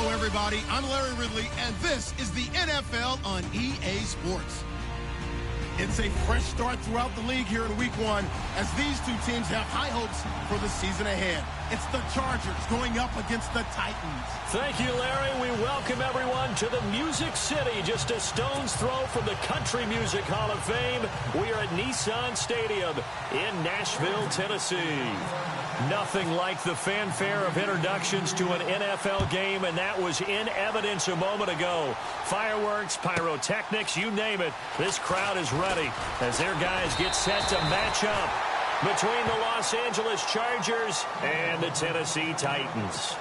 Hello, everybody. I'm Larry Ridley, and this is the NFL on EA Sports. It's a fresh start throughout the league here in Week 1 as these two teams have high hopes for the season ahead. It's the Chargers going up against the Titans. Thank you, Larry. We welcome everyone to the Music City, just a stone's throw from the Country Music Hall of Fame. We are at Nissan Stadium in Nashville, Tennessee. Nothing like the fanfare of introductions to an NFL game, and that was in evidence a moment ago. Fireworks, pyrotechnics, you name it. This crowd is ready as their guys get set to match up between the Los Angeles Chargers and the Tennessee Titans.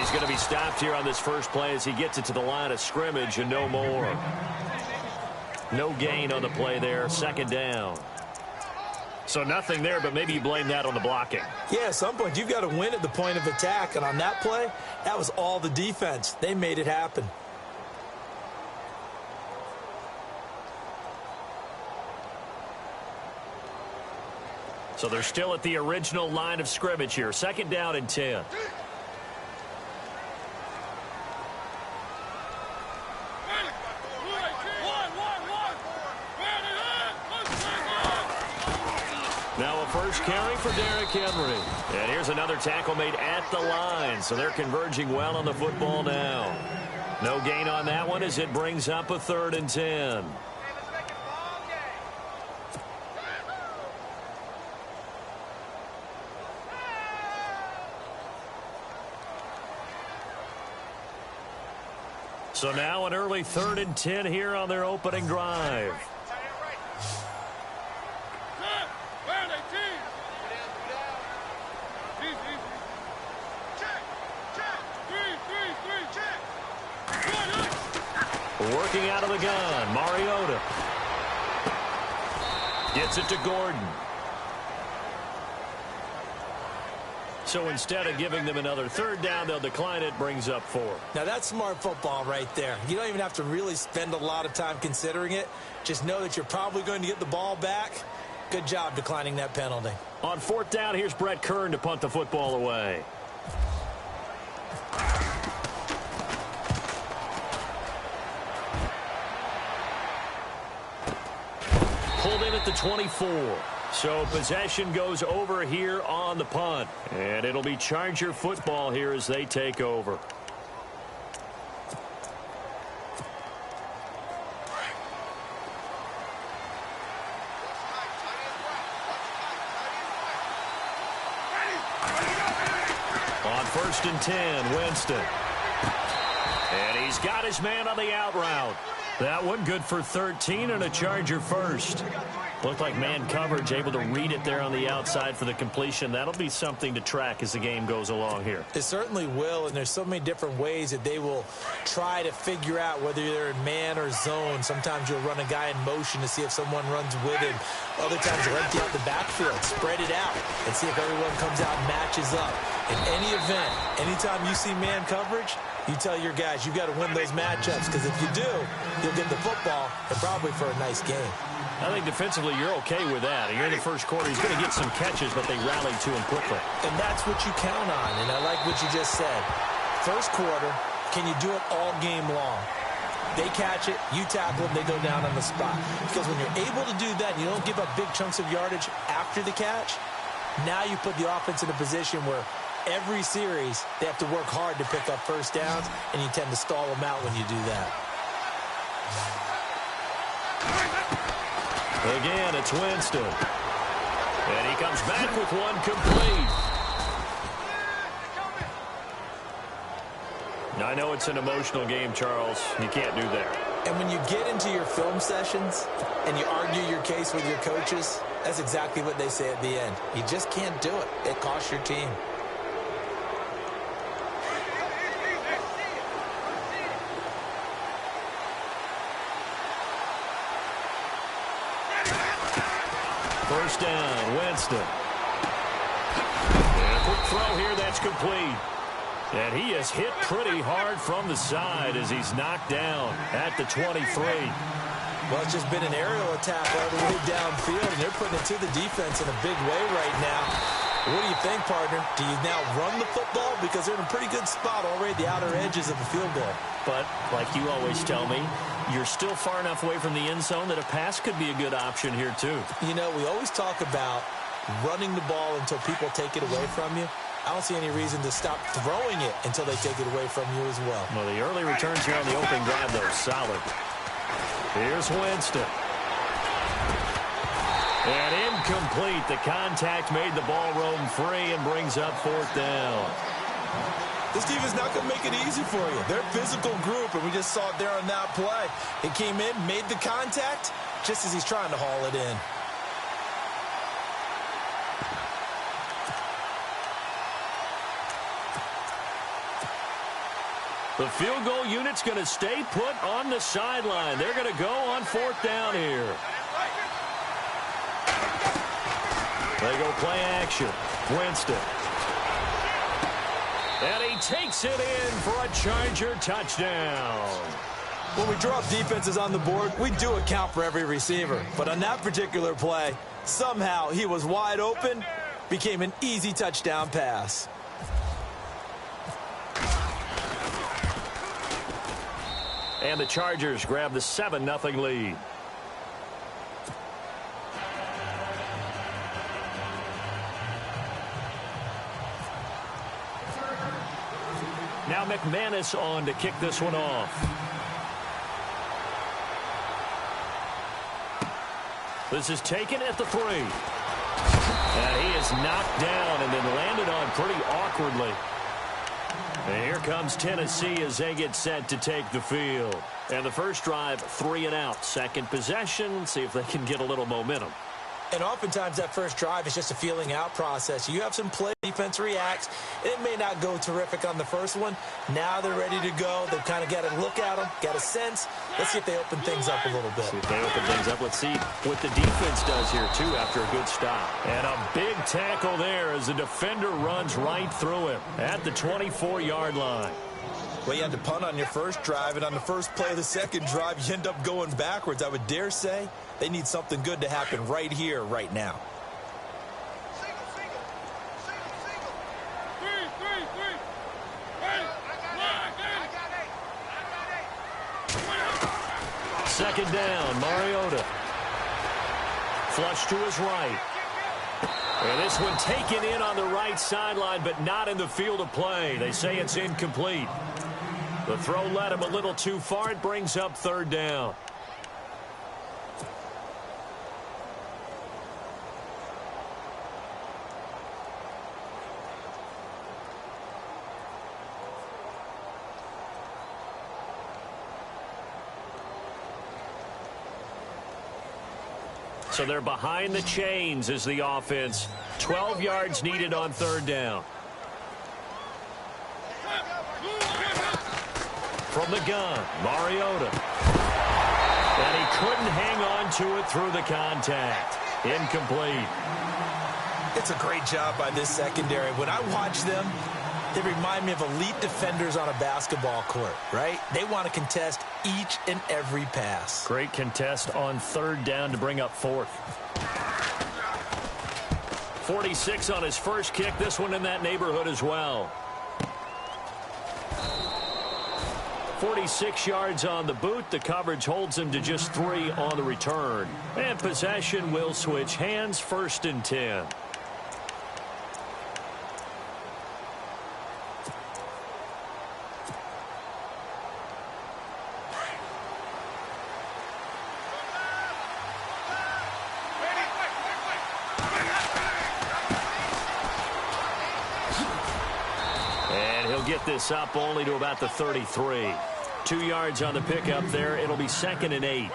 He's going to be stopped here on this first play as he gets it to the line of scrimmage and no more. No gain on the play there. Second down. So nothing there, but maybe you blame that on the blocking. Yeah, at some point you've got to win at the point of attack. And on that play, that was all the defense. They made it happen. So they're still at the original line of scrimmage here. Second down and 10. Now a first carry for Derrick Henry. And here's another tackle made at the line. So they're converging well on the football now. No gain on that one as it brings up a 3rd and 10. So now an early 3rd and 10 here on their opening drive. Working out of the gun, Mariota. Gets it to Gordon. So instead of giving them another 3rd down, they'll decline it, brings up 4. Now that's smart football right there. You don't even have to really spend a lot of time considering it. Just know that you're probably going to get the ball back. Good job declining that penalty. On 4th down, here's Brett Kern to punt the football away. Pulled in at the 24. So possession goes over here on the punt. And it'll be Charger football here as they take over. On 1st and 10, Winston. And he's got his man on the out route. That one good for 13 and a Charger first. Looked like man coverage, able to read it there on the outside for the completion. That'll be something to track as the game goes along here. It certainly will, and there's so many different ways that they will try to figure out whether they're in man or zone. Sometimes you'll run a guy in motion to see if someone runs with him. Other times you'll empty out the backfield, spread it out, and see if everyone comes out and matches up. In any event, anytime you see man coverage, you tell your guys you got to win those matchups, because if you do, you'll get the football and probably for a nice game. I think defensively you're okay with that. You're in the first quarter. He's going to get some catches, but they rallied to him quickly. And that's what you count on, and I like what you just said. First quarter, can you do it all game long? They catch it, you tackle them, they go down on the spot. Because when you're able to do that and you don't give up big chunks of yardage after the catch, now you put the offense in a position where every series they have to work hard to pick up first downs, and you tend to stall them out when you do that. Again, it's Winston. And he comes back with one complete. I know it's an emotional game, Charles. You can't do that. And when you get into your film sessions and you argue your case with your coaches, that's exactly what they say at the end. You just can't do it. It costs your team. First down, Winston. And a quick throw here, that's complete. And he is hit pretty hard from the side as he's knocked down at the 23. Well, it's just been an aerial attack all the way downfield, and they're putting it to the defense in a big way right now. What do you think, partner? Do you now run the football? Because they're in a pretty good spot already at the outer edges of the field goal. But, like you always tell me, you're still far enough away from the end zone that a pass could be a good option here, too. You know, we always talk about running the ball until people take it away from you. I don't see any reason to stop throwing it until they take it away from you as well. Well, the early returns here on the open grab, though, solid. Here's Winston. And incomplete. The contact made the ball roam free and brings up fourth down. This team is not going to make it easy for you. They're a physical group, and we just saw it there on that play. It came in, made the contact, just as he's trying to haul it in. The field goal unit's going to stay put on the sideline. They're going to go on fourth down here. They go play action. Winston. And he takes it in for a Charger touchdown. When we drop defenses on the board, we do account for every receiver. But on that particular play, somehow he was wide open, became an easy touchdown pass. And the Chargers grab the 7-0 lead. Now McManus on to kick this one off. This is taken at the 3. And he is knocked down and then landed on pretty awkwardly. And here comes Tennessee as they get set to take the field. And the first drive, 3 and out. Second possession, see if they can get a little momentum. And oftentimes that first drive is just a feeling out process. You have some play, defense reacts. It may not go terrific on the first one. Now they're ready to go. They've kind of got a look at them, got a sense. Let's see if they open things up a little bit. See if they open things up. Let's see what the defense does here, too, after a good stop. And a big tackle there as the defender runs right through him at the 24-yard line. Well, you had to punt on your first drive, and on the first play of the second drive, you end up going backwards. I would dare say they need something good to happen right here, right now. Second down, Mariota. Flush to his right. And this one taken in on the right sideline, but not in the field of play. They say it's incomplete. The throw led him a little too far. It brings up third down. So they're behind the chains as the offense. 12 yards needed on third down. From the gun, Mariota. And he couldn't hang on to it through the contact. Incomplete. It's a great job by this secondary. When I watch them, they remind me of elite defenders on a basketball court, right? They want to contest each and every pass. Great contest on third down to bring up fourth. 46 on his first kick. This one in that neighborhood as well. 46 yards on the boot. The coverage holds him to just 3 on the return. And possession will switch hands, 1st and 10. And he'll get this up only to about the 33. 2 yards on the pickup there. It'll be 2nd and 8.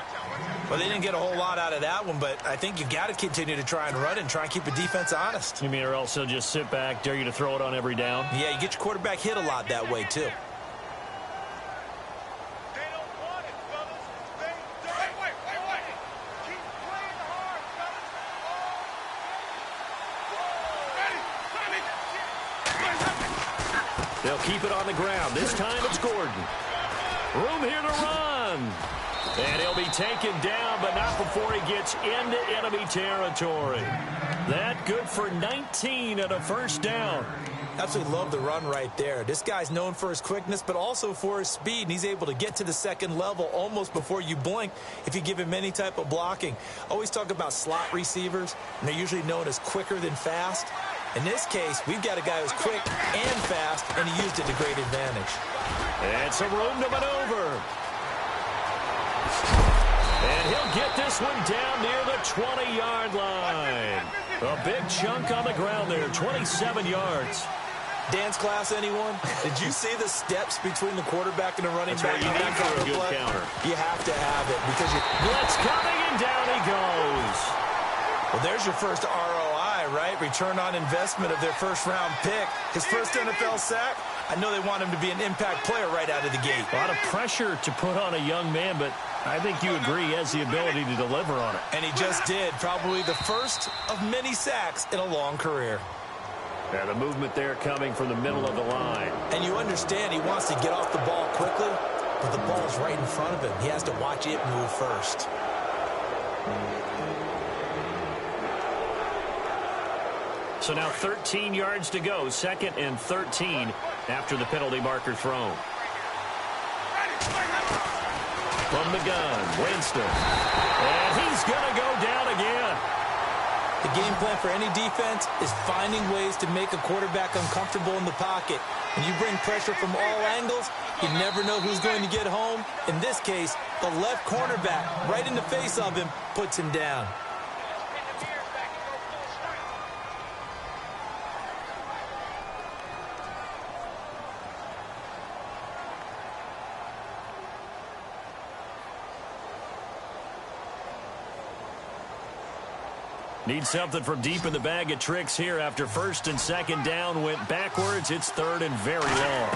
Well, they didn't get a whole lot out of that one, but I think you got to continue to try and run and try and keep the defense honest. You mean or else they'll just sit back, dare you to throw it on every down? Yeah, you get your quarterback hit a lot that way, too. They'll keep it on the ground. This time it's Gordon. Room here to run. And he'll be taken down, but not before he gets into enemy territory. That good for 19 and a first down. Absolutely love the run right there. This guy's known for his quickness, but also for his speed. And he's able to get to the second level almost before you blink if you give him any type of blocking. Always talk about slot receivers, and they're usually known as quicker than fast. In this case, we've got a guy who's quick and fast, and he used it to great advantage. And some room to maneuver. And he'll get this one down near the 20-yard line. A big chunk on the ground there, 27 yards. Dance class, anyone? Did you see the steps between the quarterback and the running back? That's what you need for a good counter. You have to have it because you... Blitz coming, and down he goes. Well, there's your first ROI, right? Return on investment of their first-round pick. His first NFL sack. I know they want him to be an impact player right out of the gate. A lot of pressure to put on a young man, but I think you agree he has the ability to deliver on it. And he just did. Probably the first of many sacks in a long career. Yeah, the movement there coming from the middle of the line. And you understand he wants to get off the ball quickly, but the ball's right in front of him. He has to watch it move first. So now 13 yards to go, 2nd and 13 after the penalty marker thrown. From the gun, Winston. And he's going to go down again. The game plan for any defense is finding ways to make a quarterback uncomfortable in the pocket. When you bring pressure from all angles, you never know who's going to get home. In this case, the left cornerback, right in the face of him, puts him down. Need something from deep in the bag of tricks here after 1st and 2nd down went backwards. It's 3rd and very long.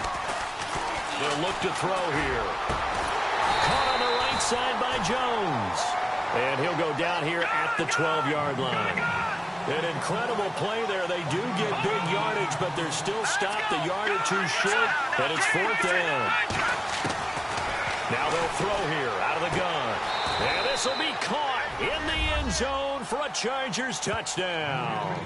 They'll look to throw here. Caught on the right side by Jones. And he'll go down here at the 12-yard line. An incredible play there. They do get big yardage, but they're still stopped a yard or two short, and it's 4th down. Now they'll throw here out of the gun. And this will be caught in the end zone for a Chargers touchdown.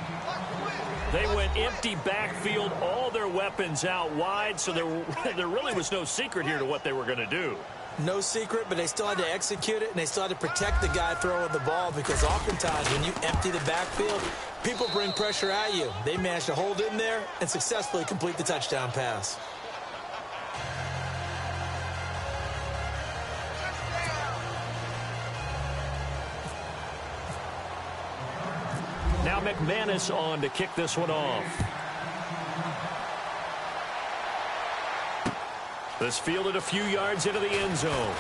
They went empty backfield, all their weapons out wide, so there really was no secret here to what they were going to do. No secret, but they still had to execute it, and they still had to protect the guy throwing the ball because oftentimes when you empty the backfield, people bring pressure at you. They managed to hold in there and successfully complete the touchdown pass. Now McManus on to kick this one off. This fielded a few yards into the end zone.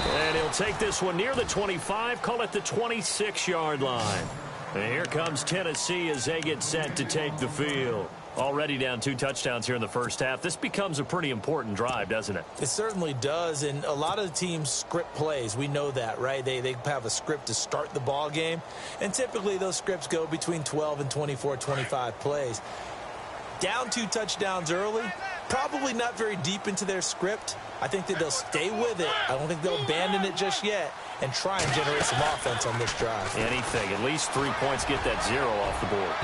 And he'll take this one near the 25, call it the 26-yard line. And here comes Tennessee as they get set to take the field. Already down 2 touchdowns here in the first half. This becomes a pretty important drive, doesn't it? It certainly does, and a lot of the teams script plays. We know that, right? They have a script to start the ball game, and typically those scripts go between 12 and 24, 25 plays. Down 2 touchdowns early, probably not very deep into their script. I think that they'll stay with it. I don't think they'll abandon it just yet and try and generate some offense on this drive. Anything, at least 3 points, get that 0 off the board.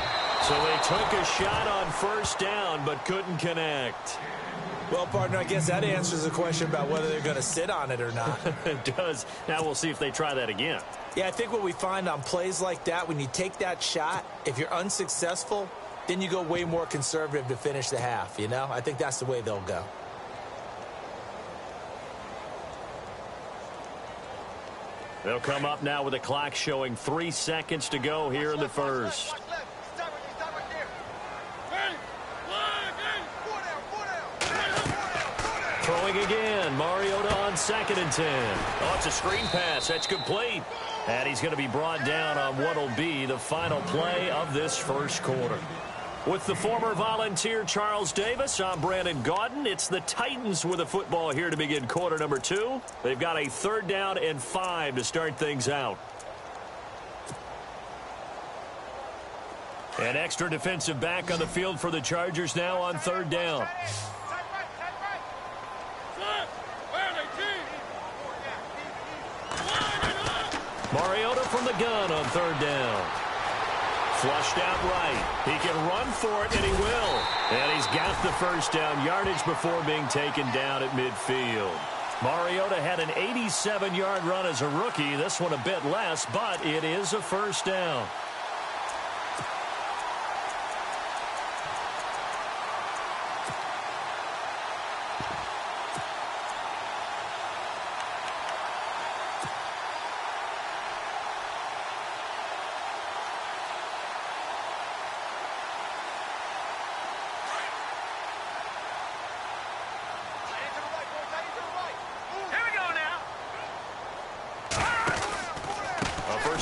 So they took a shot on 1st down, but couldn't connect. Well, partner, I guess that answers the question about whether they're going to sit on it or not. It does. Now we'll see if they try that again. Yeah, I think what we find on plays like that, when you take that shot, if you're unsuccessful, then you go way more conservative to finish the half, you know? I think that's the way they'll go. They'll come up now with a clock showing 3 seconds to go here in the first. Throwing again. Mariota on 2nd and 10. Oh, it's a screen pass. That's complete. And he's going to be brought down on what will be the final play of this first quarter. With the former Volunteer Charles Davis, I'm Brandon Gaudin. It's the Titans with the football here to begin quarter number 2. They've got a 3rd down and 5 to start things out. An extra defensive back on the field for the Chargers now on 3rd down. Mariota from the gun on 3rd down. Flushed out right. He can run for it, and he will. And he's got the first down yardage before being taken down at midfield. Mariota had an 87-yard run as a rookie. This one a bit less, but it is a first down.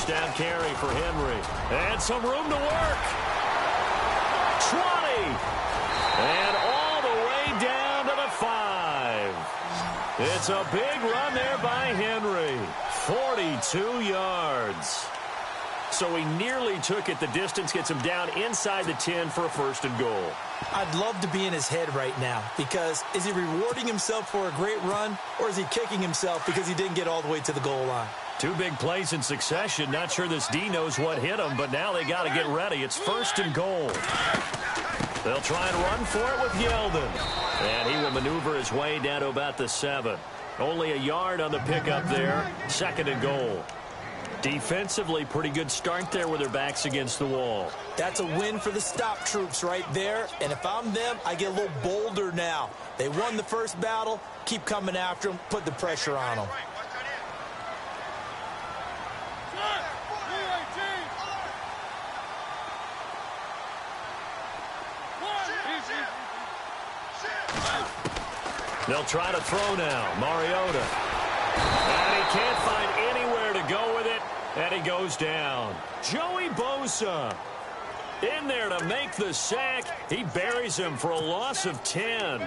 Down carry for Henry. And some room to work. 20. And all the way down to the 5. It's a big run there by Henry. 42 yards. So he nearly took it the distance, gets him down inside the 10 for a 1st and goal. I'd love to be in his head right now, because is he rewarding himself for a great run, or is he kicking himself because he didn't get all the way to the goal line? 2 big plays in succession. Not sure this D knows what hit him, but now they got to get ready. It's 1st and goal. They'll try and run for it with Yeldon. And he will maneuver his way down to about the 7. Only a yard on the pickup there. 2nd and goal. Defensively, pretty good start there with their backs against the wall. That's a win for the stop troops right there. And if I'm them, I get a little bolder now. They won the first battle. Keep coming after them. Put the pressure on them. They'll try to throw now. Mariota. And he can't find anywhere to go with it. And he goes down. Joey Bosa in there to make the sack. He buries him for a loss of 10.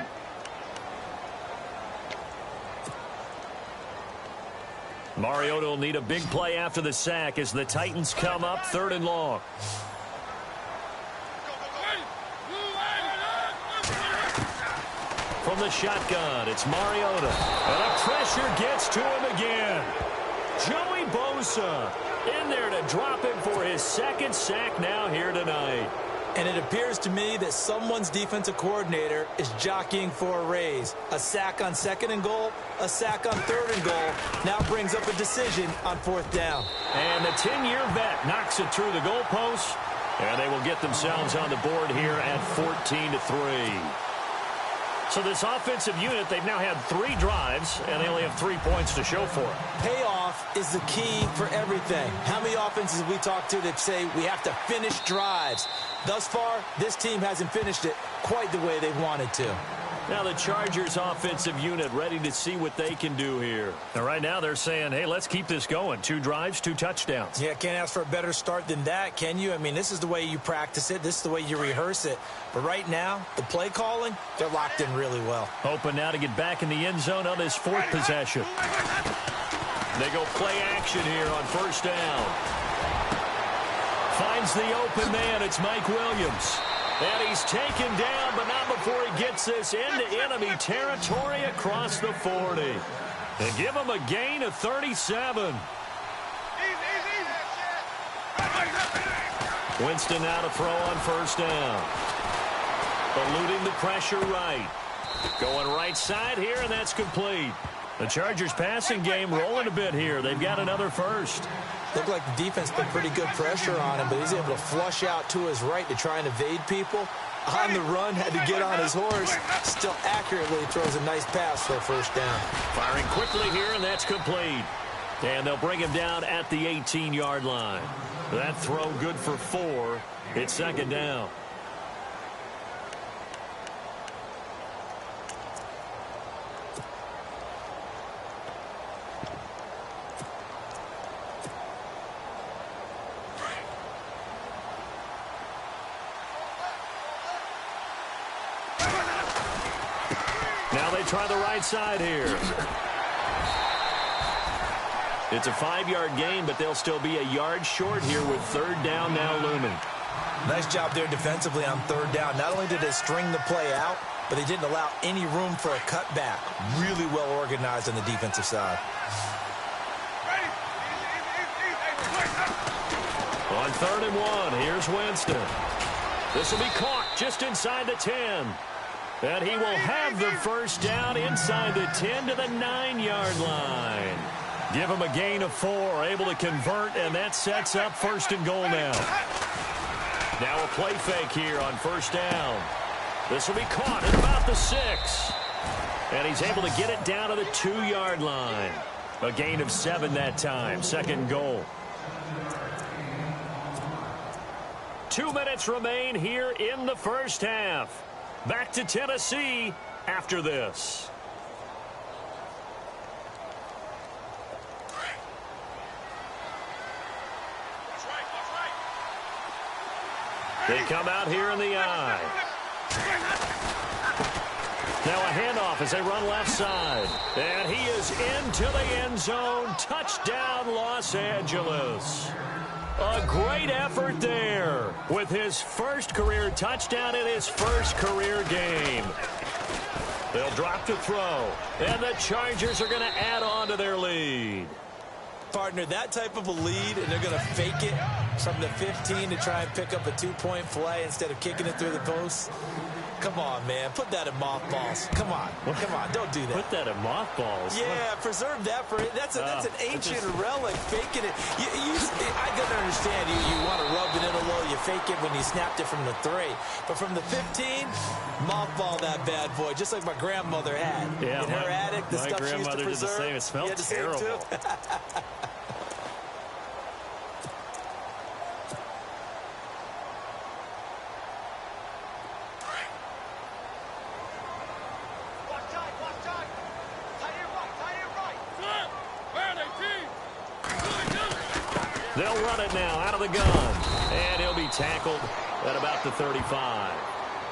Mariota will need a big play after the sack as the Titans come up 3rd and long. From the shotgun, it's Mariota. And the pressure gets to him again. Joey Bosa in there to drop him for his 2nd sack now here tonight. And it appears to me that someone's defensive coordinator is jockeying for a raise. A sack on 2nd and goal, a sack on 3rd and goal. Now brings up a decision on 4th down. And the 10-year vet knocks it through the goalpost. And they will get themselves on the board here at 14-3. So this offensive unit, they've now had 3 drives, and they only have 3 points to show for it. Payoff is the key for everything. How many offenses have we talked to that say we have to finish drives? Thus far, this team hasn't finished it quite the way they wanted to. Now the Chargers offensive unit ready to see what they can do here. And right now they're saying, hey, let's keep this going. 2 drives, 2 touchdowns. Yeah, can't ask for a better start than that, can you? I mean, this is the way you practice it. This is the way you rehearse it. But right now, the play calling, they're locked in really well. Hoping now to get back in the end zone on this 4th possession. They go play action here on 1st down. Finds the open man. It's Mike Williams. And he's taken down, but not before he gets this into enemy territory across the 40. They give him a gain of 37. Winston now to throw on 1st down. Eluding the pressure right. Going right side here, and that's complete. The Chargers passing game rolling a bit here. They've got another first. Looked like the defense put pretty good pressure on him, but he's able to flush out to his right to try and evade people. On the run, had to get on his horse. Still accurately throws a nice pass for a 1st down. Firing quickly here, and that's complete. And they'll bring him down at the 18-yard line. That throw good for 4. It's 2nd down. try the right side here. It's a 5-yard gain, but they'll still be a yard short here with third down now looming. Nice job there defensively on third down. Not only did they string the play out, but they didn't allow any room for a cutback. Really well organized on the defensive side. On 3rd and 1, here's Winston. This will be caught just inside the 10. And he will have the first down inside the 10 to the 9-yard line. Give him a gain of 4, able to convert, and that sets up 1st and goal now. Now a play fake here on 1st down. This will be caught at about the 6. And he's able to get it down to the 2-yard line. A gain of 7 that time, 2nd and goal. 2 minutes remain here in the first half. Back to Tennessee after this. They come out here in the eye. Now a handoff as they run left side. And he is into the end zone. Touchdown, Los Angeles. A great effort there with his first career touchdown in his first career game. They'll drop to throw. And the Chargers are going to add on to their lead. Partner, that type of a lead, and they're going to fake it from the 15 to try and pick up a 2-point play instead of kicking it through the post. Come on, man. Put that in mothballs. Come on. Come on. Don't do that. Put that in mothballs? Yeah, preserve that for it. That's an ancient relic, faking it. I don't understand. You want to rub it in a little. You fake it when you snapped it from the 3. But from the 15, mothball that bad boy, just like my grandmother had. Yeah, in her attic, the stuff she used to preserve. Did the same. It smelled terrible. They'll run it now out of the gun. And he'll be tackled at about the 35.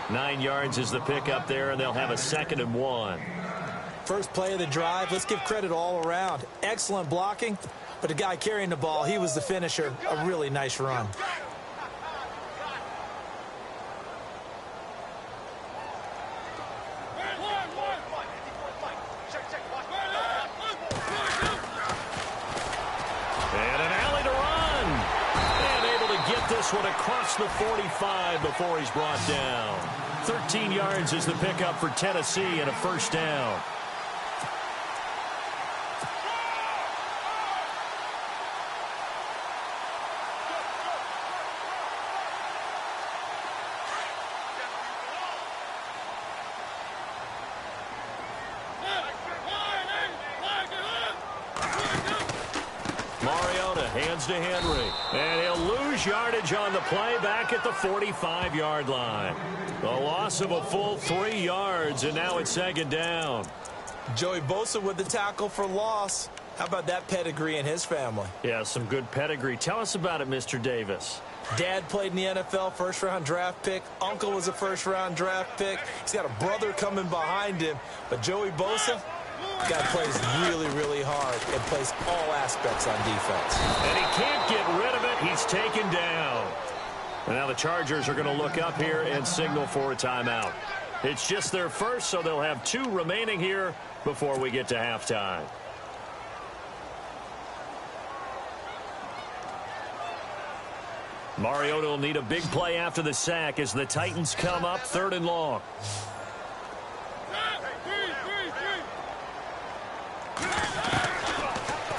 9 yards is the pickup there, and they'll have a 2nd and 1. First play of the drive. Let's give credit all around. Excellent blocking, but the guy carrying the ball, he was the finisher. A really nice run. One across the 45 before he's brought down. 13 yards is the pickup for Tennessee and a 1st down. Hands to Henry. And he'll lose yardage on the play back at the 45-yard line. The loss of a full 3 yards, and now it's 2nd down. Joey Bosa with the tackle for loss. How about that pedigree in his family? Yeah, some good pedigree. Tell us about it, Mr. Davis. Dad played in the NFL, first-round draft pick. Uncle was a first-round draft pick. He's got a brother coming behind him. But Joey Bosa, guy plays really, really hard and plays all aspects on defense. And he can't get rid of it. He's taken down. And now the Chargers are going to look up here and signal for a timeout. It's just their first, so they'll have 2 remaining here before we get to halftime. Mariota will need a big play after the sack as the Titans come up 3rd and long.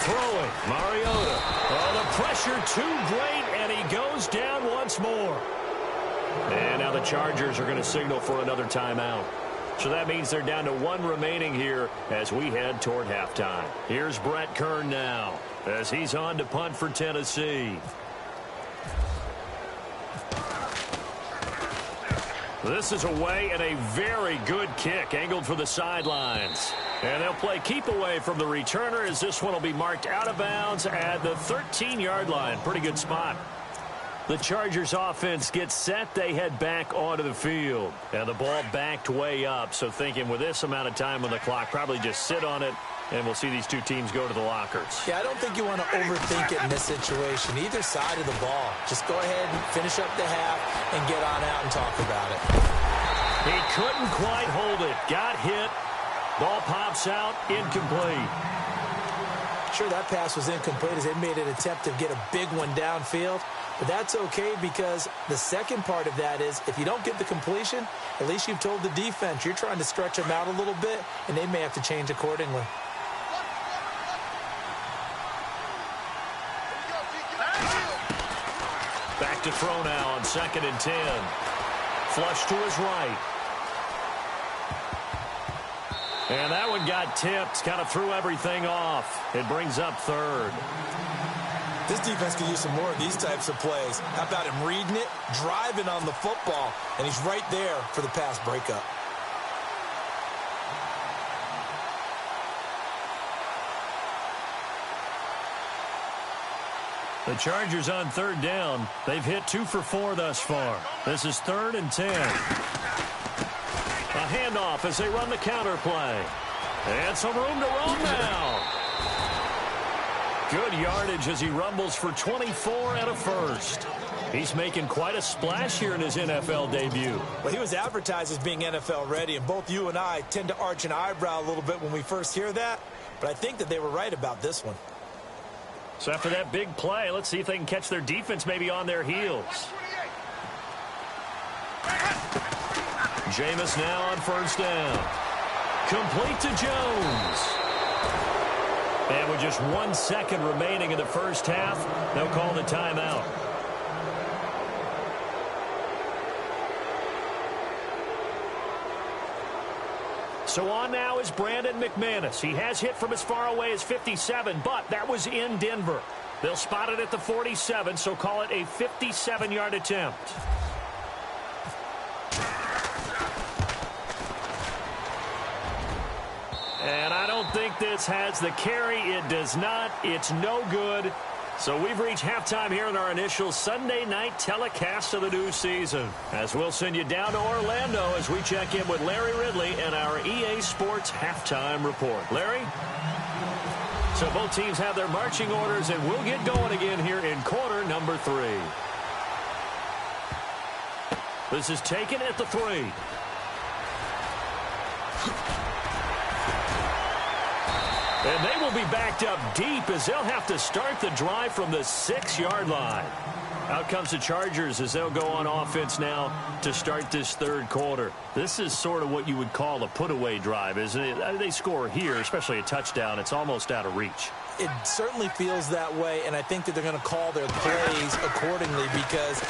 Throwing, Mariota. Oh, the pressure too great, and he goes down once more. And now the Chargers are going to signal for another timeout. So that means they're down to 1 remaining here as we head toward halftime. Here's Brett Kern now as he's on to punt for Tennessee. This is away and a very good kick angled for the sidelines. And they'll play keep away from the returner as this one will be marked out of bounds at the 13-yard line. Pretty good spot. The Chargers offense gets set. They head back onto the field. And the ball backed way up. So thinking with this amount of time on the clock, probably just sit on it, and we'll see these two teams go to the lockers. Yeah, I don't think you want to overthink it in this situation. Either side of the ball. Just go ahead and finish up the half and get on out and talk about it. He couldn't quite hold it. Got hit. Ball pops out. Incomplete. Sure, that pass was incomplete as they made an attempt to get a big one downfield. But that's okay because the second part of that is if you don't get the completion, at least you've told the defense you're trying to stretch them out a little bit, and they may have to change accordingly. Back to throw now on 2nd and 10. Flush to his right. And that one got tipped. Kind of threw everything off. It brings up 3rd. This defense could use some more of these types of plays. How about him reading it, driving on the football, and he's right there for the pass breakup. The Chargers on 3rd down. They've hit 2 for 4 thus far. This is 3rd and 10. A handoff as they run the counter play. And some room to roam now. Good yardage as he rumbles for 24 and a first. He's making quite a splash here in his NFL debut. Well, he was advertised as being NFL ready, and both you and I tend to arch an eyebrow a little bit when we first hear that. But I think that they were right about this one. So after that big play, let's see if they can catch their defense maybe on their heels. Jameis now on 1st down. Complete to Jones. And with just 1 second remaining in the first half, they'll call the timeout. So on now is Brandon McManus. He has hit from as far away as 57, but that was in Denver. They'll spot it at the 47, so call it a 57-yard attempt. And I don't think this has the carry. It does not. It's no good. So we've reached halftime here in our initial Sunday night telecast of the new season. As we'll send you down to Orlando as we check in with Larry Ridley and our EA Sports halftime report. Larry? So both teams have their marching orders, and we'll get going again here in quarter number 3. This is taken at the 3. And they will be backed up deep as they'll have to start the drive from the 6-yard line. Out comes the Chargers as they'll go on offense now to start this 3rd quarter. This is sort of what you would call a put-away drive, isn't it? They score here, especially a touchdown. It's almost out of reach. It certainly feels that way, and I think that they're going to call their plays accordingly because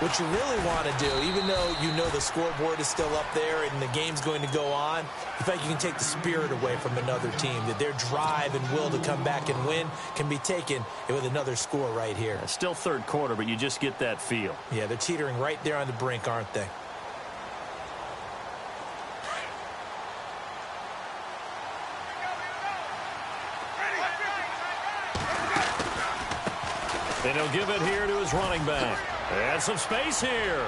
what you really want to do, even though you know the scoreboard is still up there and the game's going to go on, in fact, you can take the spirit away from another team, that their drive and will to come back and win can be taken with another score right here. It's still 3rd quarter, but you just get that feel. Yeah, they're teetering right there on the brink, aren't they? And he'll give it here to his running back. And some space here.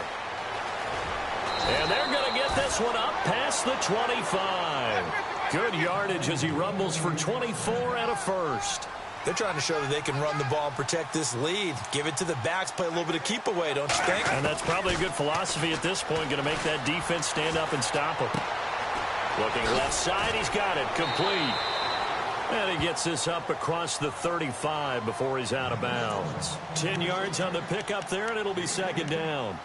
And they're going to get this one up past the 25. Good yardage as he rumbles for 24 and a first. They're trying to show that they can run the ball and protect this lead. Give it to the backs, play a little bit of keep away, don't you think? And that's probably a good philosophy at this point, going to make that defense stand up and stop him. Looking left side, he's got it, complete. And he gets this up across the 35 before he's out of bounds. 10 yards on the pickup there, and it'll be 2nd down.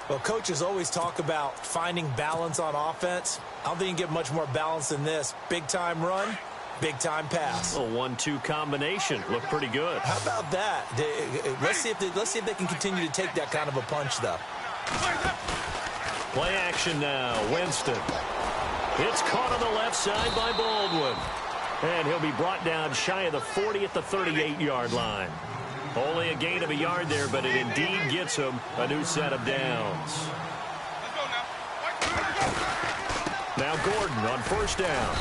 Well, coaches always talk about finding balance on offense. I don't think you can get much more balance than this. Big-time run, big-time pass. A 1-2 combination. Looked pretty good. How about that? Let's see if they can continue to take that kind of a punch, though. Play action now. Winston. It's caught on the left side by Baldwin. And he'll be brought down shy of the 40 at the 38-yard line. Only a gain of a yard there, but it indeed gets him a new set of downs. Now Gordon on 1st down.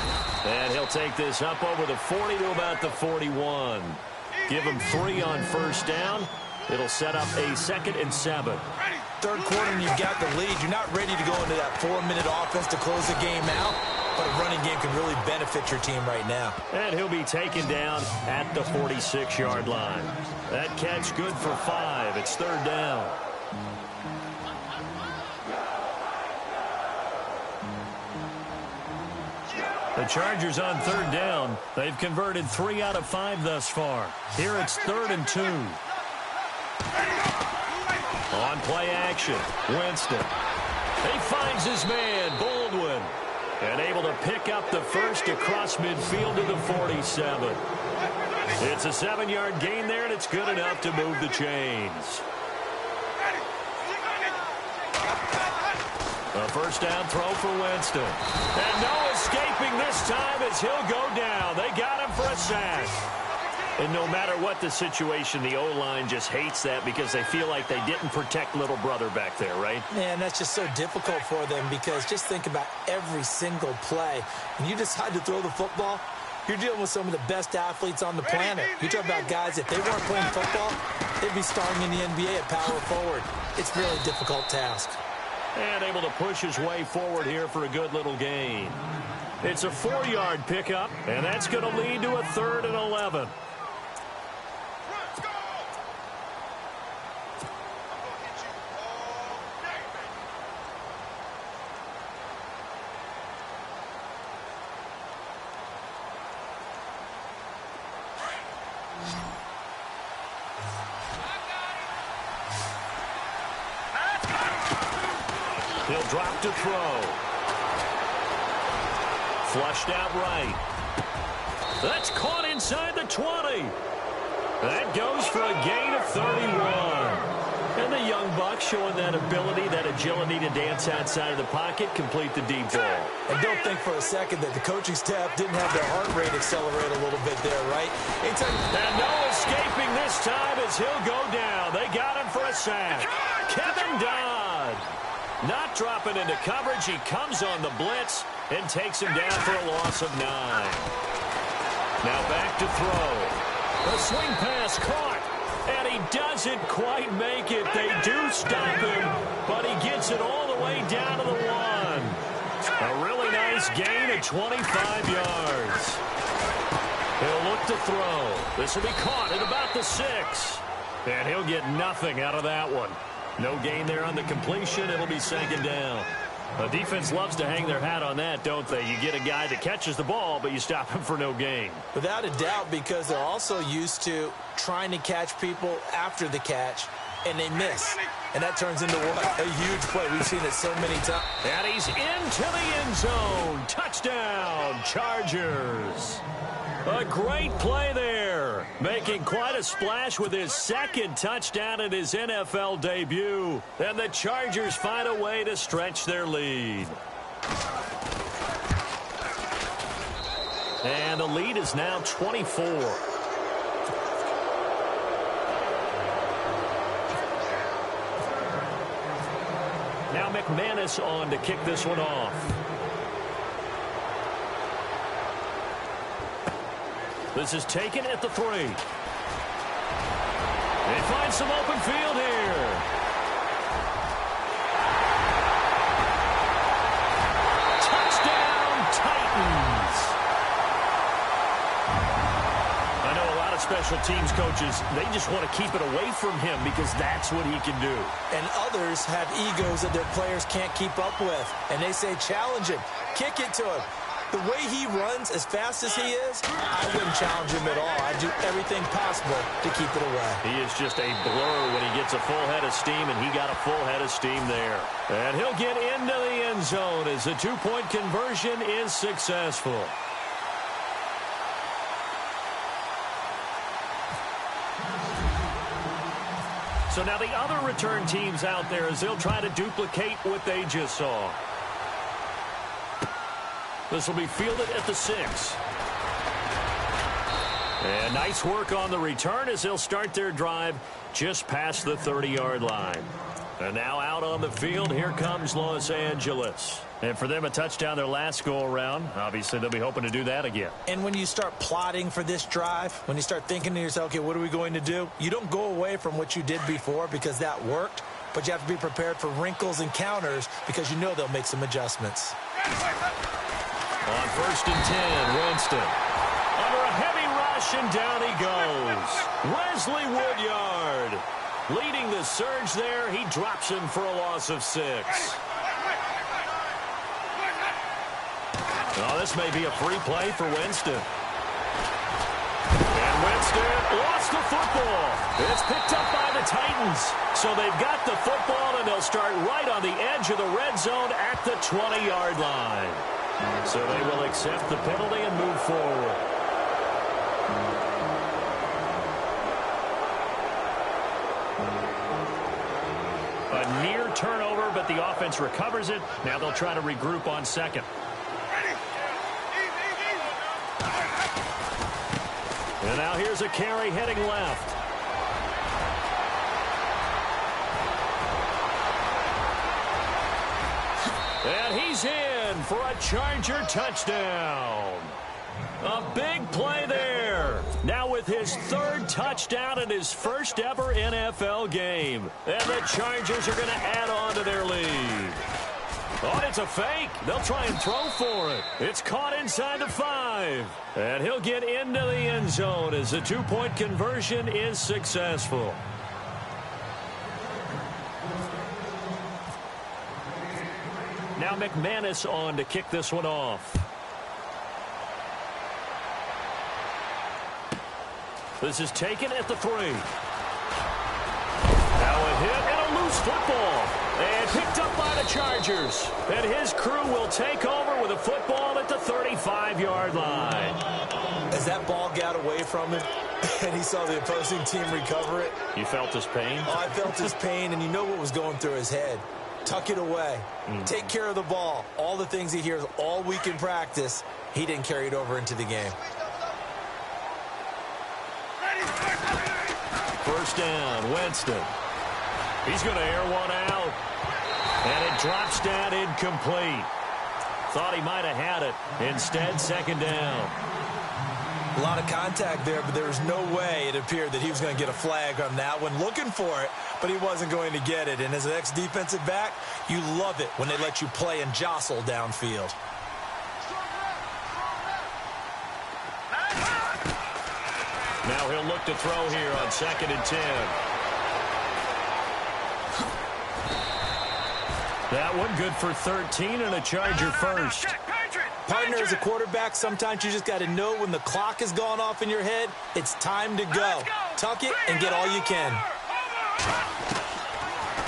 And he'll take this up over the 40 to about the 41. Give him 3 on 1st down. It'll set up a 2nd and 7. Third quarter and you've got the lead. You're not ready to go into that 4-minute offense to close the game out, but a running game can really benefit your team right now. And he'll be taken down at the 46-yard line. That catch good for 5. It's 3rd down. The Chargers on 3rd down. They've converted 3 out of 5 thus far. Here it's 3rd and 2. On play action, Winston. He finds his man, Baldwin. And able to pick up the first across midfield to the 47. It's a 7-yard gain there, and it's good enough to move the chains. A first down throw for Winston. And no escaping this time as he'll go down. They got him for a sack. And no matter what the situation, the O-line just hates that because they feel like they didn't protect little brother back there, right? Man, that's just so difficult for them because just think about every single play. When you decide to throw the football, you're dealing with some of the best athletes on the planet. You talk about guys, if they weren't playing football, they'd be starting in the NBA at power forward. It's a really difficult task. And able to push his way forward here for a good little gain. It's a 4-yard pickup, and that's going to lead to a 3rd and 11. He'll drop to throw. Flushed out right. That's caught inside the 20. That goes for a gain of 31. And the young buck showing that ability, that agility to dance outside of the pocket, complete the deep ball. And don't think for a second that the coaching staff didn't have their heart rate accelerate a little bit there, right? And no escaping this time as he'll go down. They got him for a sack. Kevin Dodd. Not dropping into coverage. He comes on the blitz and takes him down for a loss of 9. Now back to throw. The swing pass caught. And he doesn't quite make it. They do stop him, but he gets it all the way down to the 1. A really nice gain of 25 yards. He'll look to throw. This will be caught at about the 6. And he'll get nothing out of that one. No gain there on the completion. It'll be 2nd down. The defense loves to hang their hat on that, don't they? You get a guy that catches the ball, but you stop him for no gain. Without a doubt, because they're also used to trying to catch people after the catch, and they miss. And that turns into what? A huge play. We've seen it so many times. And he's into the end zone. Touchdown, Chargers. A great play there. Making quite a splash with his 2nd touchdown in his NFL debut. And the Chargers find a way to stretch their lead. And the lead is now 24. Now McManus on to kick this one off. This is taken at the 3. They find some open field here. Touchdown, Titans. I know a lot of special teams coaches, they just want to keep it away from him because that's what he can do. And others have egos that their players can't keep up with. And they say, challenge him, kick it to him. The way he runs as fast as he is, I wouldn't challenge him at all. I'd do everything possible to keep it away. He is just a blur when he gets a full head of steam, and he got a full head of steam there. And he'll get into the end zone as the 2-point conversion is successful. So now the other return teams out there as they'll try to duplicate what they just saw. This will be fielded at the 6. And nice work on the return as they'll start their drive just past the 30-yard line. And now out on the field, here comes Los Angeles. And for them, a touchdown their last go-around. Obviously, they'll be hoping to do that again. And when you start plotting for this drive, when you start thinking to yourself, okay, what are we going to do? You don't go away from what you did before because that worked, but you have to be prepared for wrinkles and counters because you know they'll make some adjustments. On 1st and 10, Winston. Under a heavy rush, and down he goes. Wesley Woodyard leading the surge there. He drops him for a loss of 6. Oh, this may be a free play for Winston. And Winston lost the football. It's picked up by the Titans. So they've got the football, and they'll start right on the edge of the red zone at the 20-yard line. So they will accept the penalty and move forward. A near turnover, but the offense recovers it. Now they'll try to regroup on 2nd. And now here's a carry heading left. And he's in for a Charger touchdown. A big play there. Now with his 3rd touchdown in his first ever NFL game. And the Chargers are going to add on to their lead. Oh, it's a fake. They'll try and throw for it. It's caught inside the 5. And he'll get into the end zone as the 2-point conversion is successful. Now McManus on to kick this one off. This is taken at the 3. Now a hit and a loose football. And picked up by the Chargers. And his crew will take over with a football at the 35-yard line. As that ball got away from him and he saw the opposing team recover it. You felt his pain? Oh, I felt his pain, and you know what was going through his head. Tuck it away. Take care of the ball. All the things he hears all week in practice, he didn't carry it over into the game. 1st down, Winston. He's going to air one out. And it drops down incomplete. Thought he might have had it. Instead, 2nd down. A lot of contact there, but there was no way it appeared that he was going to get a flag on that one. Looking for it, but he wasn't going to get it. And as an ex-defensive back, you love it when they let you play and jostle downfield. Now he'll look to throw here on 2nd and 10. That one good for 13 and a Charger first. Partner, as a quarterback, sometimes you just got to know when the clock has gone off in your head, it's time to go. Tuck it and get all you can.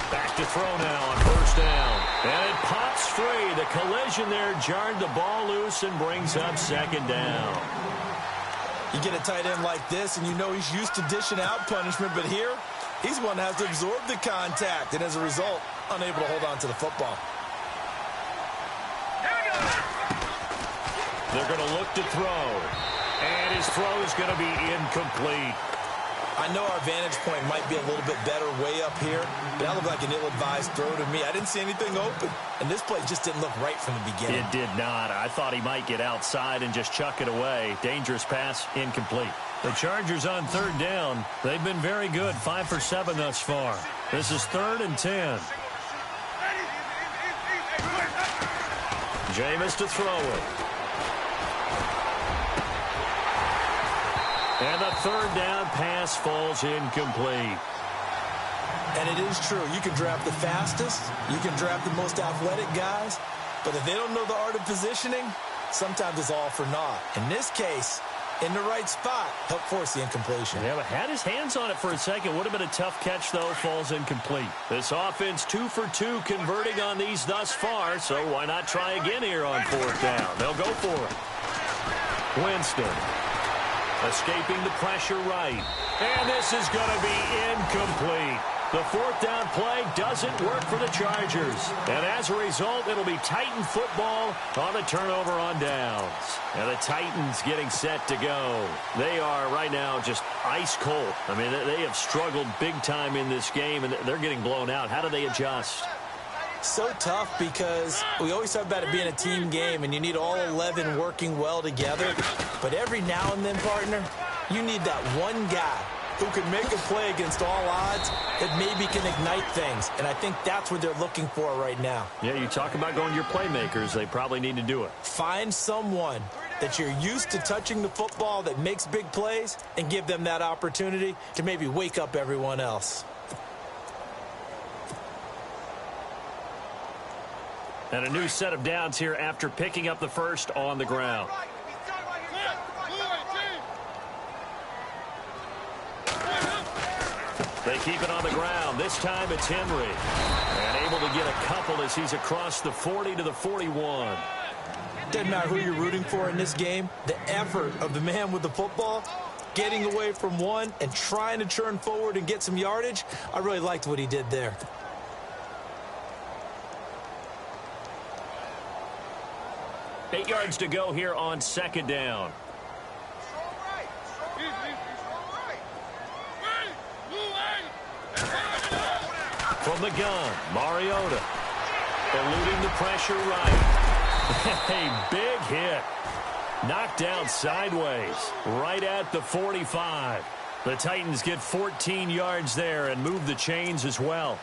Back to throw now on 1st down. And it pops free. The collision there jarred the ball loose and brings up 2nd down. You get a tight end like this, and you know he's used to dishing out punishment, but here, he's one that has to absorb the contact, and as a result, unable to hold on to the football. They're going to look to throw. And his throw is going to be incomplete. I know our vantage point might be a little bit better way up here, but that looked like an ill-advised throw to me. I didn't see anything open, and this play just didn't look right from the beginning. It did not. I thought he might get outside and just chuck it away. Dangerous pass, incomplete. The Chargers on 3rd down. They've been very good, 5 for 7 thus far. This is 3rd and 10. Jameis to throw it. And the 3rd down pass falls incomplete. And it is true. You can draft the fastest. You can draft the most athletic guys. But if they don't know the art of positioning, sometimes it's all for naught. In this case, in the right spot, help force the incompletion. Yeah, but had his hands on it for a second. Would have been a tough catch, though. Falls incomplete. This offense 2 for 2 converting on these thus far, so why not try again here on 4th down? They'll go for it. Winston escaping the pressure right. And this is going to be incomplete. The 4th down play doesn't work for the Chargers. And as a result, it'll be Titan football on the turnover on downs. And the Titans getting set to go. They are right now just ice cold. I mean, they have struggled big time in this game, and they're getting blown out. How do they adjust? So tough because we always talk about it being a team game and you need all 11 working well together. But every now and then, partner, you need that one guy who can make a play against all odds that maybe can ignite things. And I think that's what they're looking for right now. Yeah, you talk about going to your playmakers. They probably need to do it. Find someone that you're used to touching the football that makes big plays and give them that opportunity to maybe wake up everyone else. And a new set of downs here after picking up the first on the ground. They keep it on the ground. This time it's Henry. And able to get a couple as he's across the 40 to the 41. Doesn't matter who you're rooting for in this game. The effort of the man with the football, getting away from one and trying to turn forward and get some yardage, I really liked what he did there. Eight yards to go here on second down. From the gun, Mariota. Eluding the pressure right. A big hit. Knocked down sideways. Right at the 45. The Titans get 14 yards there and move the chains as well.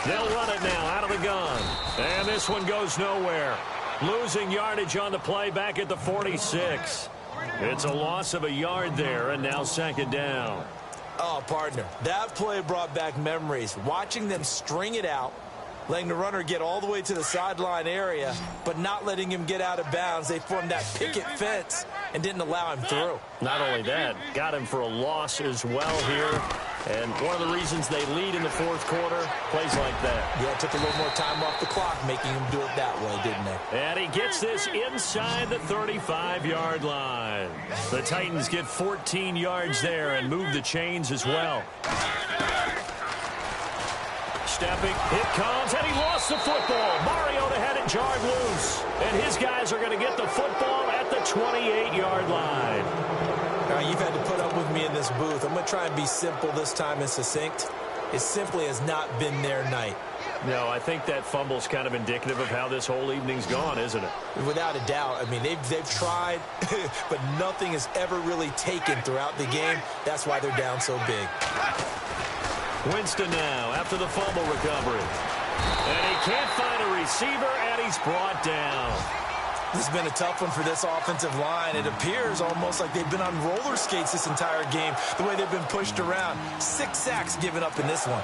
They'll run it now out of the gun. And this one goes nowhere. Losing yardage on the play back at the 46. It's a loss of a yard there, and now second down. Oh, partner, that play brought back memories. Watching them string it out, letting the runner get all the way to the sideline area, but not letting him get out of bounds. They formed that picket fence and didn't allow him through. Not only that, got him for a loss as well here. And one of the reasons they lead in the fourth quarter, plays like that. Yeah, it took a little more time off the clock, making him do it that way, didn't they? And he gets this inside the 35-yard line. The Titans get 14 yards there and move the chains as well. Stepping, it comes, and he lost the football. Mariota had it jarred loose. And his guys are going to get the football at the 28-yard line. You've had to put up with me in this booth. I'm going to try and be simple this time and succinct. It simply has not been their night. No, I think that fumble's kind of indicative of how this whole evening's gone, isn't it? Without a doubt. I mean, they've tried, but nothing has ever really taken throughout the game. That's why they're down so big. Winston now after the fumble recovery. And he can't find a receiver, and he's brought down. This has been a tough one for this offensive line. It appears almost like they've been on roller skates this entire game, the way they've been pushed around. 6 sacks given up in this one.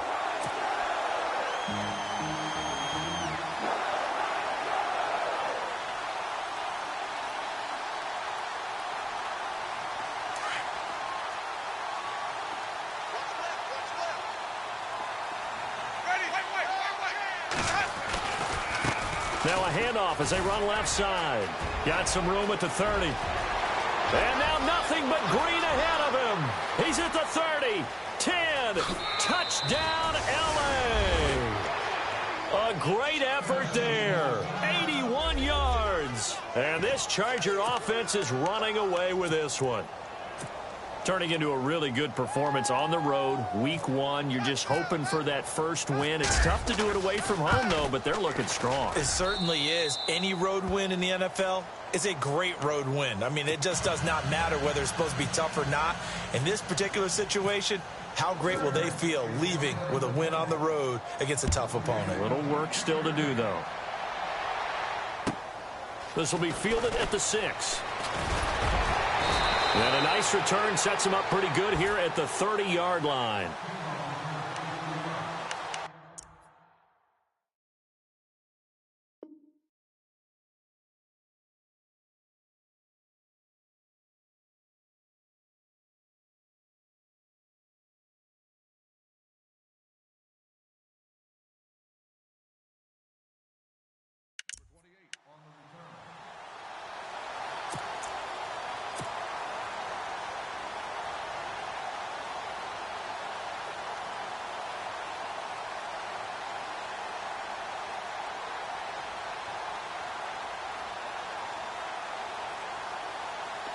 Now a handoff as they run left side. Got some room at the 30. And now nothing but green ahead of him. He's at the 30. 10. Touchdown, L.A. A great effort there. 81 yards. And this Charger offense is running away with this one. Turning into a really good performance on the road. Week 1, you're just hoping for that first win. It's tough to do it away from home, though, but they're looking strong. It certainly is. Any road win in the NFL is a great road win. I mean, it just does not matter whether it's supposed to be tough or not. In this particular situation, how great will they feel leaving with a win on the road against a tough opponent? A little work still to do, though. This will be fielded at the 6. And a nice return sets him up pretty good here at the 30-yard line.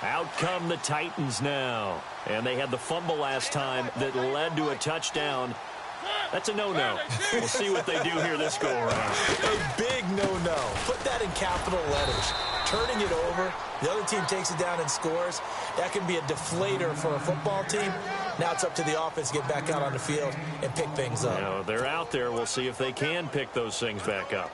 Out come the Titans now. And they had the fumble last time that led to a touchdown. That's a no-no. We'll see what they do here this go-around. A big no-no. Put that in capital letters. Turning it over, the other team takes it down and scores. That can be a deflator for a football team. Now it's up to the offense to get back out on the field and pick things up. Now, they're out there. We'll see if they can pick those things back up.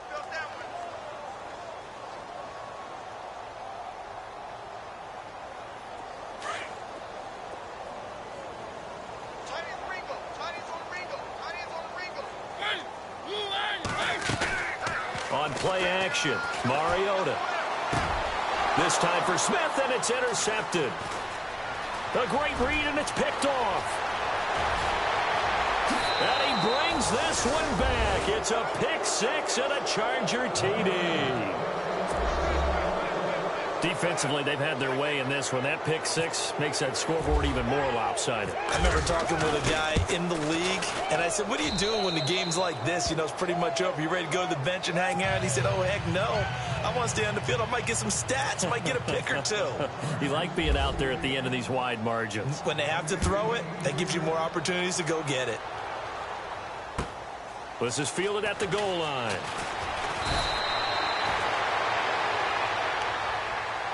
On play action, Mariota. This time for Smith, and it's intercepted. A great read, and it's picked off. And he brings this one back. It's a pick six and a Charger TD. Defensively, they've had their way in this one. That pick six makes that scoreboard even more lopsided. I remember talking with a guy in the league, and I said, what are you doing when the game's like this? You know, it's pretty much over. You ready to go to the bench and hang out? And he said, oh, heck no. I want to stay on the field. I might get some stats. I might get a pick or two. You like being out there at the end of these wide margins. When they have to throw it, that gives you more opportunities to go get it. This is fielded at the goal line.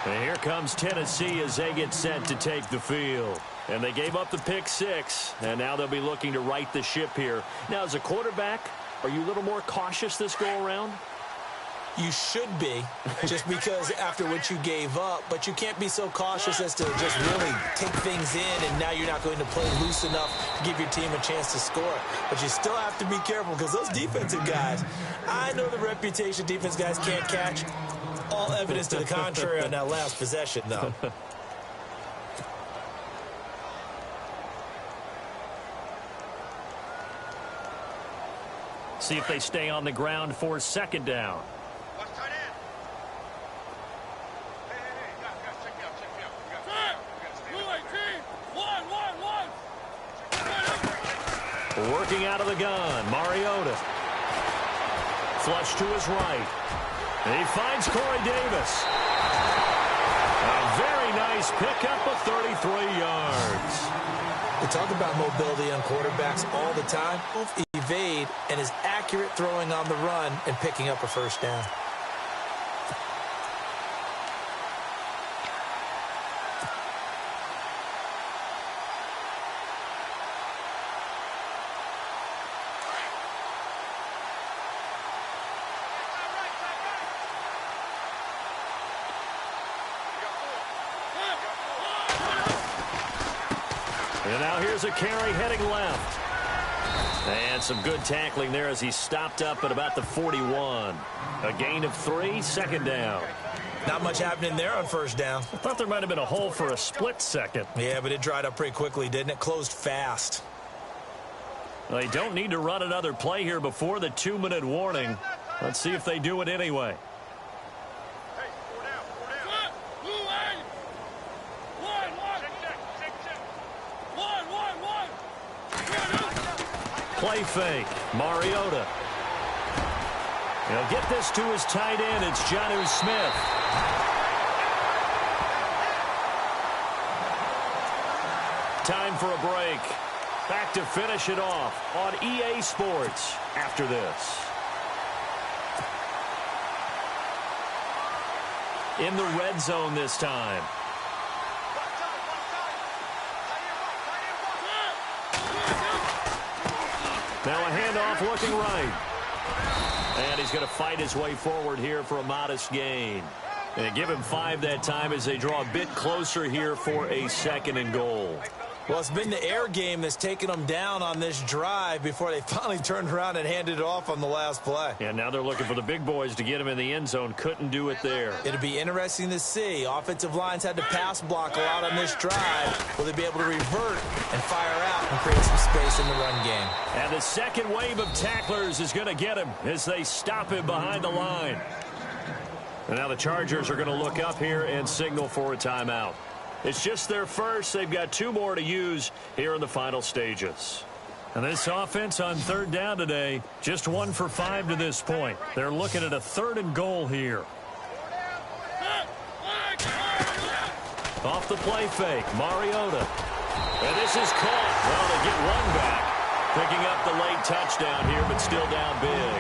And here comes Tennessee as they get set to take the field. And they gave up the pick six, and now they'll be looking to right the ship here. Now, as a quarterback, are you a little more cautious this go-around? You should be, just because after what you gave up, but you can't be so cautious as to just really take things in, and now you're not going to play loose enough to give your team a chance to score. But you still have to be careful, because those defensive guys, I know the reputation defense guys can't catch. All evidence to the contrary on that last possession, though. See if they stay on the ground for second down. Working out of the gun, Mariota. Flush to his right. And he finds Corey Davis. A very nice pickup of 33 yards. We talk about mobility on quarterbacks all the time. Both evade and is accurate throwing on the run and picking up a first down. And now here's a carry heading left. And some good tackling there as he stopped up at about the 41. A gain of 3, second down. Not much happening there on first down. I thought there might have been a hole for a split second. Yeah, but it dried up pretty quickly, didn't it? Closed fast. They don't need to run another play here before the 2-minute warning. Let's see if they do it anyway. Play fake. Mariota. He'll get this to his tight end. It's Jonnu Smith. Time for a break. Back to finish it off on EA Sports after this. In the red zone this time. Now a handoff looking right. And he's going to fight his way forward here for a modest gain. And give him 5 that time as they draw a bit closer here for a second and goal. Well, it's been the air game that's taken them down on this drive before they finally turned around and handed it off on the last play. And now they're looking for the big boys to get him in the end zone. Couldn't do it there. It'll be interesting to see. Offensive lines had to pass block a lot on this drive. Will they be able to revert and fire out and create some space in the run game? And the second wave of tacklers is going to get him as they stop him behind the line. And now the Chargers are going to look up here and signal for a timeout. It's just their first. They've got 2 more to use here in the final stages. And this offense on third down today, just 1 for 5 to this point. They're looking at a 3rd and goal here. Off the play fake, Mariota. And this is caught. Well, they get one back. Picking up the late touchdown here, but still down big.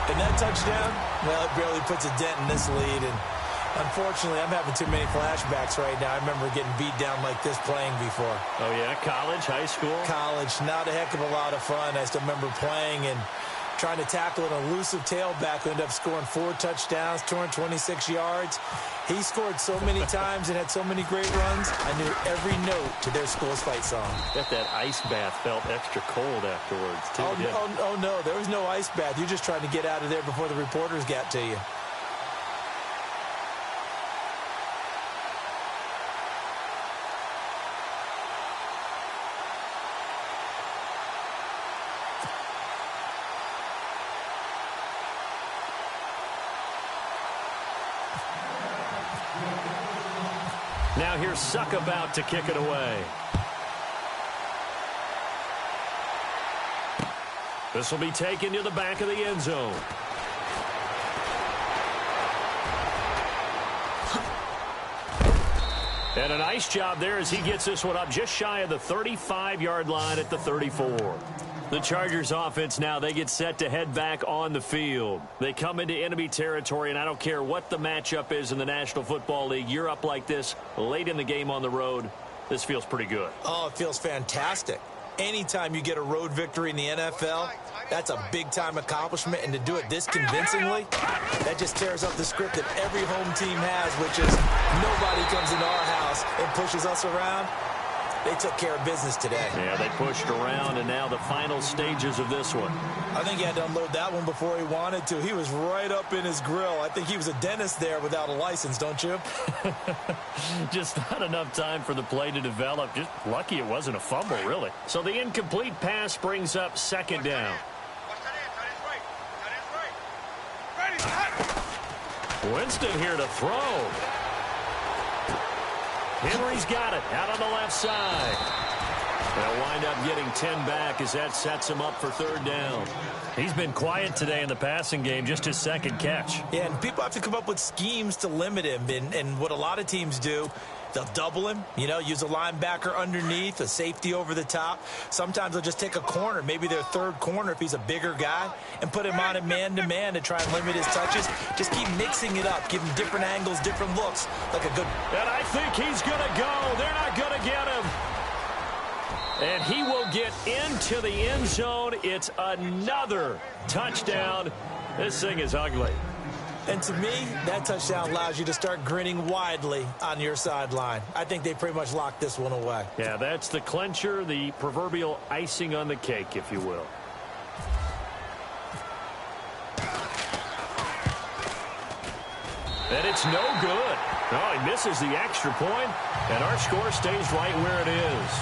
And that touchdown, well, it barely puts a dent in this lead. And unfortunately, I'm having too many flashbacks right now. I remember getting beat down like this playing before. Oh, yeah? College, high school? College. Not a heck of a lot of fun. I still remember playing and trying to tackle an elusive tailback who ended up scoring 4 touchdowns, 226 yards. He scored so many times and had so many great runs, I knew every note to their school's fight song. Bet that ice bath felt extra cold afterwards, too. Oh, no, there was no ice bath. You're just trying to get out of there before the reporters got to you. Now here's Suck about to kick it away. This will be taken to the back of the end zone. And a nice job there as he gets this one up just shy of the 35-yard line at the 34. The Chargers offense now, they get set to head back on the field. They come into enemy territory, and I don't care what the matchup is in the National Football League. You're up like this late in the game on the road. This feels pretty good. Oh, it feels fantastic. Anytime you get a road victory in the NFL, that's a big-time accomplishment, and to do it this convincingly, that just tears up the script that every home team has, which is nobody comes into our house and pushes us around. They took care of business today. Yeah, they pushed around, and now the final stages of this one. I think he had to unload that one before he wanted to. He was right up in his grill. I think he was a dentist there without a license, don't you? Just not enough time for the play to develop. Just lucky it wasn't a fumble, really. So the incomplete pass brings up second down. Winston here to throw. Henry's got it out on the left side. They'll wind up getting 10 back as that sets him up for third down. He's been quiet today in the passing game, just his second catch. Yeah, and people have to come up with schemes to limit him. And what a lot of teams do, they'll double him, use a linebacker underneath, a safety over the top. Sometimes they'll just take a corner, maybe their third corner if he's a bigger guy, and put him on a man-to-man to try and limit his touches. Just keep mixing it up, give him different angles, different looks, like a good... And I think he's going to go. They're not going to get him. And he will get into the end zone. It's another touchdown. This thing is ugly. And to me, that touchdown allows you to start grinning widely on your sideline. I think they pretty much locked this one away. Yeah, that's the clincher, the proverbial icing on the cake, if you will. And it's no good. Oh, he misses the extra point, and our score stays right where it is.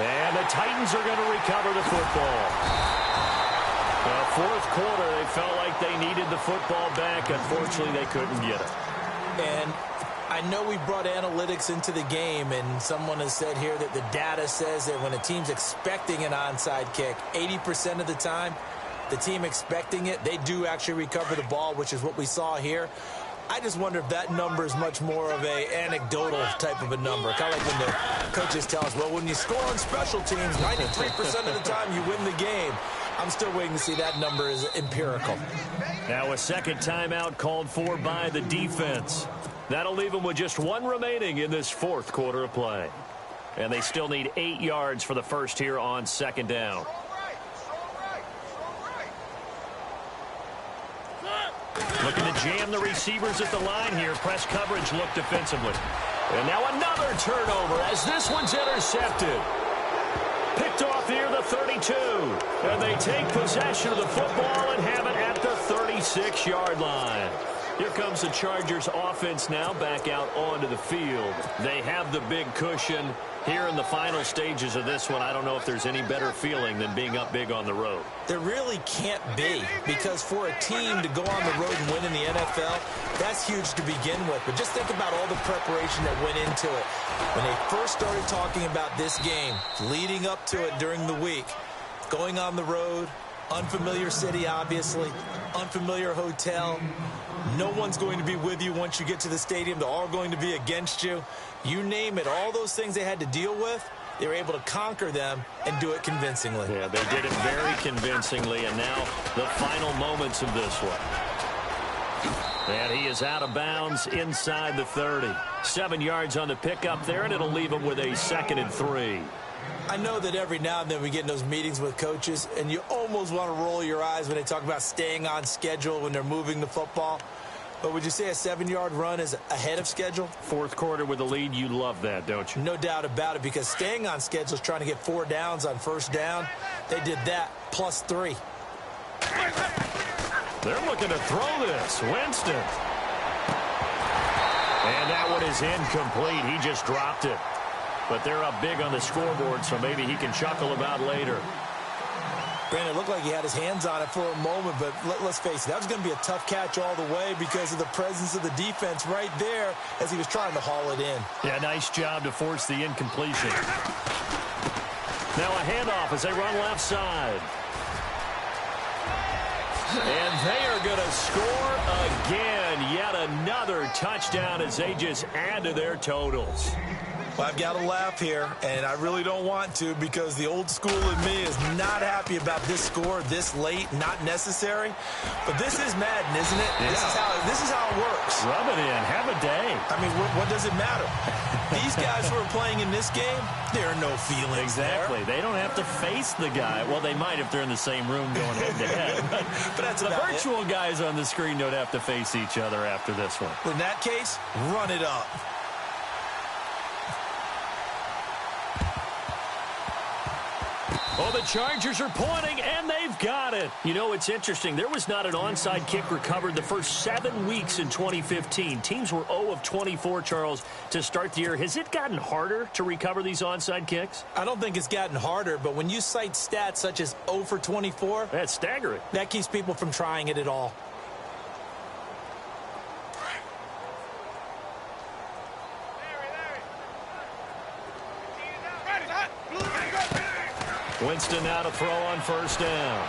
And the Titans are going to recover the football. The fourth quarter, they felt like they needed the football back. Unfortunately, they couldn't get it. And I know we brought analytics into the game, and someone has said here that the data says that when a team's expecting an onside kick, 80% of the time, the team expecting it, they do actually recover the ball, which is what we saw here. I just wonder if that number is much more of a anecdotal type of a number. Kind of like when the coaches tell us, well, when you score on special teams, 93% of the time you win the game. I'm still waiting to see that number is empirical. Now a second timeout called for by the defense. That'll leave them with just one remaining in this fourth quarter of play. And they still need 8 yards for the first here on second down. Looking to jam the receivers at the line here. Press coverage look defensively. And now another turnover as this one's intercepted. Picked off near the 32. And they take possession of the football and have it at the 36-yard line. Here comes the Chargers offense now back out onto the field. They have the big cushion. Here in the final stages of this one, I don't know if there's any better feeling than being up big on the road. There really can't be, because for a team to go on the road and win in the NFL, that's huge to begin with. But just think about all the preparation that went into it. When they first started talking about this game, leading up to it during the week, going on the road, unfamiliar city, obviously, unfamiliar hotel. No one's going to be with you once you get to the stadium. They're all going to be against you. You name it, all those things they had to deal with, they were able to conquer them and do it convincingly. Yeah, they did it very convincingly, and now the final moments of this one. And he is out of bounds inside the 30. 7 yards on the pickup there, and it'll leave him with a 2nd and 3. I know that every now and then we get in those meetings with coaches, and you almost want to roll your eyes when they talk about staying on schedule when they're moving the football. But would you say a 7-yard run is ahead of schedule? Fourth quarter with a lead, you love that, don't you? No doubt about it, because staying on schedule is trying to get 4 downs on first down. They did that, plus 3. They're looking to throw this. Winston. And that one is incomplete. He just dropped it. But they're up big on the scoreboard, so maybe he can chuckle about later. Brandon, it looked like he had his hands on it for a moment, but let's face it, that was going to be a tough catch all the way because of the presence of the defense right there as he was trying to haul it in. Yeah, nice job to force the incompletion. Now a handoff as they run left side. And they are going to score again. Yet another touchdown as they just add to their totals. Well, I've got to laugh here, and I really don't want to because the old school in me is not happy about this score this late, not necessary. But this is Madden, isn't it? Yeah. This is how it works. Rub it in. Have a day. I mean, what does it matter? These guys who are playing in this game, there are no feelings exactly. there. They don't have to face the guy. Well, they might if they're in the same room going head-to-head. But that's the virtual guys on the screen don't have to face each other after this one. In that case, run it up. Oh, the Chargers are pointing, and they've got it. You know, it's interesting. There was not an onside kick recovered the first 7 weeks in 2015. Teams were 0 of 24, Charles, to start the year. Has it gotten harder to recover these onside kicks? I don't think it's gotten harder, but when you cite stats such as 0 for 24, that's staggering. That keeps people from trying it at all. Winston now to throw on first down.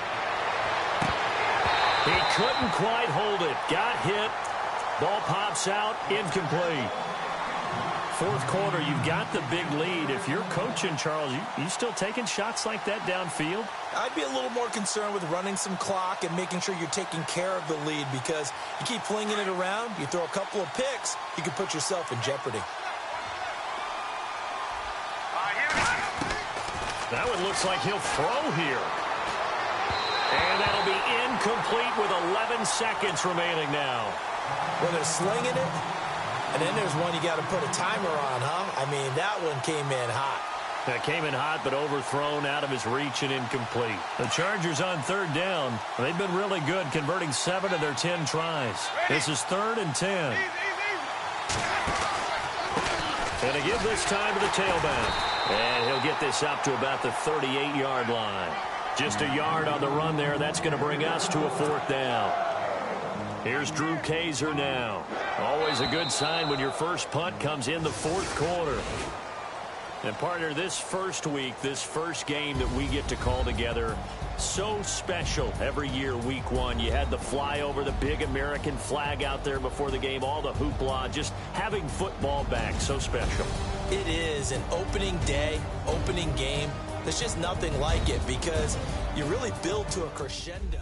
He couldn't quite hold it. Got hit. Ball pops out. Incomplete. Fourth quarter, you've got the big lead. If you're coaching, Charles, you still taking shots like that downfield? I'd be a little more concerned with running some clock and making sure you're taking care of the lead because you keep flinging it around, you throw a couple of picks, you can put yourself in jeopardy. That one looks like he'll throw here. And that'll be incomplete with 11 seconds remaining now. Well, they're slinging it, and then there's one you got to put a timer on, huh? I mean, that one came in hot. That came in hot, but overthrown out of his reach and incomplete. The Chargers on third down. They've been really good, converting 7 of their 10 tries. This is 3rd and 10. And to give this time to the tailback. And he'll get this up to about the 38-yard line. Just a yard on the run there. That's going to bring us to a 4th down. Here's Drew Kaiser now. Always a good sign when your first punt comes in the 4th quarter. And partner, this first week, this first game that we get to call together, so special every year, week 1. You had the flyover, the big American flag out there before the game, all the hoopla, just having football back, so special. It is an opening day, opening game. There's just nothing like it because you really build to a crescendo.